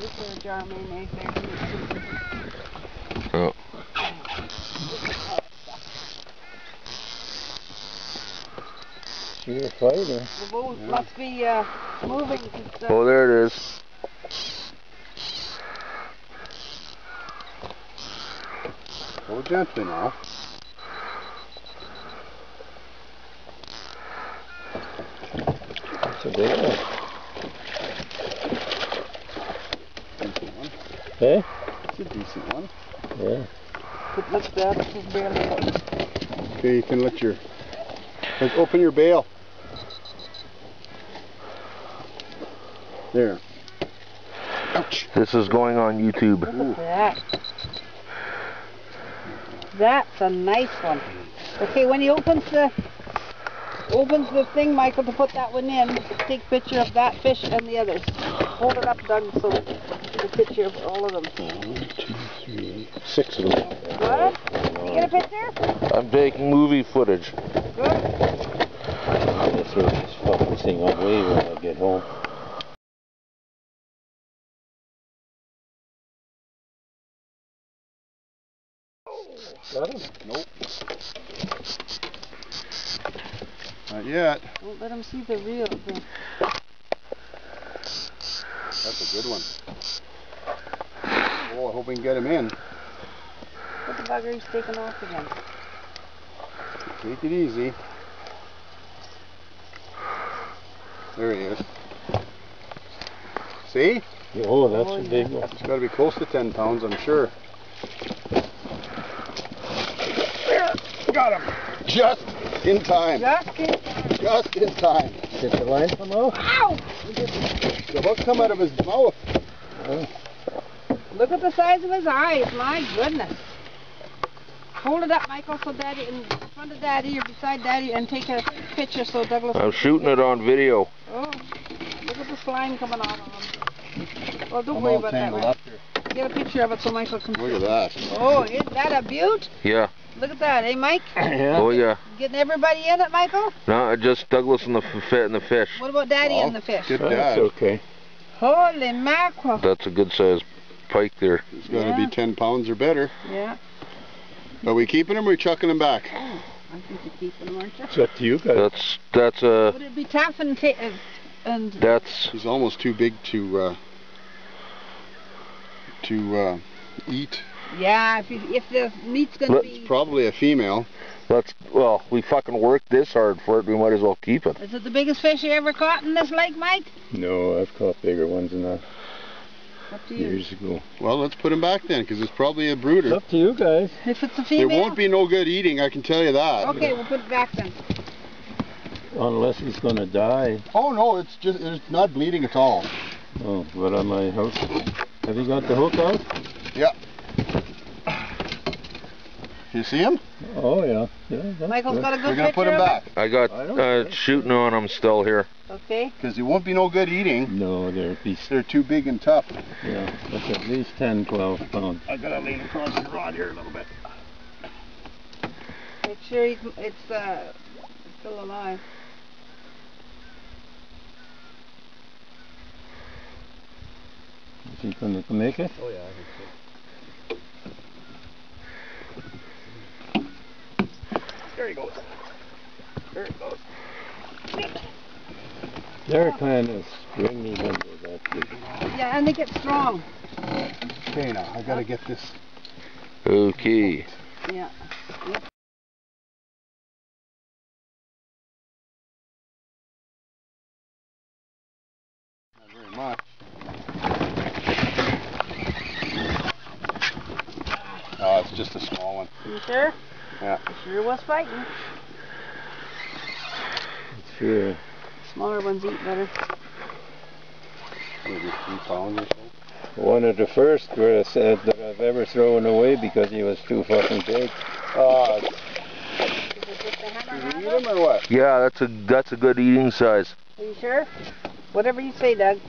This is a jar mayonnaise there. Oh. You're a fighter. The boat must be moving. Oh, there it is. Go gently now. That's a big one. Decent one. Hey? It's a decent one. Yeah. But look, that is barely. Okay, you can let's open your bail. There. Ouch. This is going on YouTube. Look at that. That's a nice one. Okay, when he opens the thing, Michael, to put that one in, take a picture of that fish and the others. Hold it up, Doug, so get a picture of all of them. 1, 2, 3, 6 of them. What? You get a picture? I'm taking movie footage. Good. I'm gonna throw this fucking thing away when I get home. Got him? Nope. Not yet. Don't let him see the real thing. That's a good one. Oh, I hope we can get him in. What the bugger he's taking off again? Take it easy. There he is. See? Oh, that's a big one. It's got to be close to 10 pounds, I'm sure. There! Got him! Just in time. Just in time. Just in time. Did the line come out? Ow! The hook come out of his mouth. Oh. Look at the size of his eyes. My goodness. Hold it up, Michael, so Daddy, in front of Daddy or beside Daddy, and take a picture so Douglas. I'm shooting it on video. Oh, look at the slime coming out of him. Well, don't I'm worry all about that tangled one. up here. Get a picture of it so Michael can see. Look at that. Oh, isn't that a beaut? Yeah. Look at that, eh, Mike? Yeah. Oh, yeah. Getting everybody in it, Michael? No, just Douglas and the fish. What about Daddy Well, and the fish? good That's dad. okay. Holy mackerel. That's a good sized pike there. It's got to Yeah. be 10 pounds or better. Yeah. Are we keeping him or are we chucking him back? I think you're keeping them, aren't you? It's up to you guys. That's a Would it be tough and that's He's almost too big to eat. yeah, if the meat's gonna Let's be. Probably a female. well, we fucking worked this hard for it, we might as well keep it. Is it the biggest fish you ever caught in this lake, Mike? No, I've caught bigger ones than that Up to you. years ago. Well, let's put him back then, because it's probably a It's brooder. up to you guys. If it's a There female. won't be no good eating, I can tell you that. Okay, we'll put it back then. Unless he's gonna die. Oh no, it's not bleeding at all. Oh, but on my hook. Have you got the hook out? Yeah. You see him? Oh yeah. Yeah. That's Michael's good. got a good We're gonna picture put him of back, I got I don't care. shooting on them still here. it? Okay. because he won't be no good eating. No, they're They're too big and tough. yeah. That's at least 10, 12 pounds. I gotta lean across the rod here a little bit. Make sure it's still alive. Is he gonna make it? Oh yeah, I think so. There he goes. There he goes. They're kind of stringy when they're that big. Yeah, and they get strong. Okay, now I gotta get this. Okay. Yeah. Yep. Not very much. Oh, it's just a small one. You sure? Yeah. You sure was fighting. Sure. Smaller ones eat better. Maybe 3 pounds or so. One of the first that I said that I've ever thrown away because he was too fucking big. Is it just a hammer Did you eat him or what? Yeah, that's a good eating size. Are you sure? Whatever you say, Doug.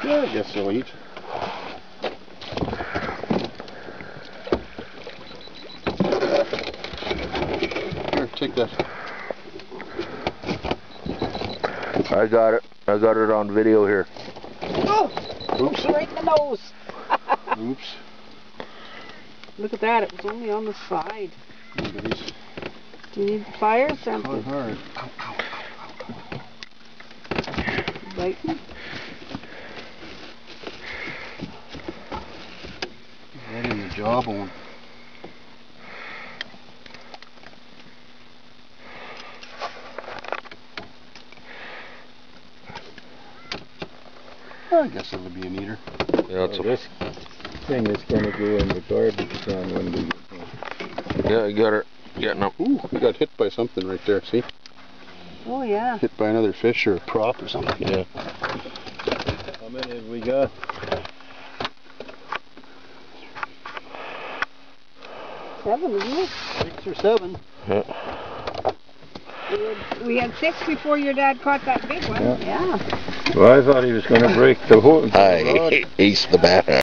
Yeah, I guess he'll eat. Here, take that. I got it. I got it on video here. Oh! Oops, right in the nose. Oops. Look at that, it was only on the side. Nice. Do you need fire or Caught something? hard. Biting? Right in the jawbone. I guess it'll be an eater. Yeah, it's This thing is going to go in the garbage can when we get home. yeah, I got it. Getting up. Ooh, we got hit by something right there, see? Oh yeah. Hit by another fish or a prop or something. Yeah. How many have we got? 7, isn't it? 6 or 7. Yeah. We had 6 before your dad caught that big one. Yeah. Yeah. Well, I thought he was going to break the whole. I ace the bat.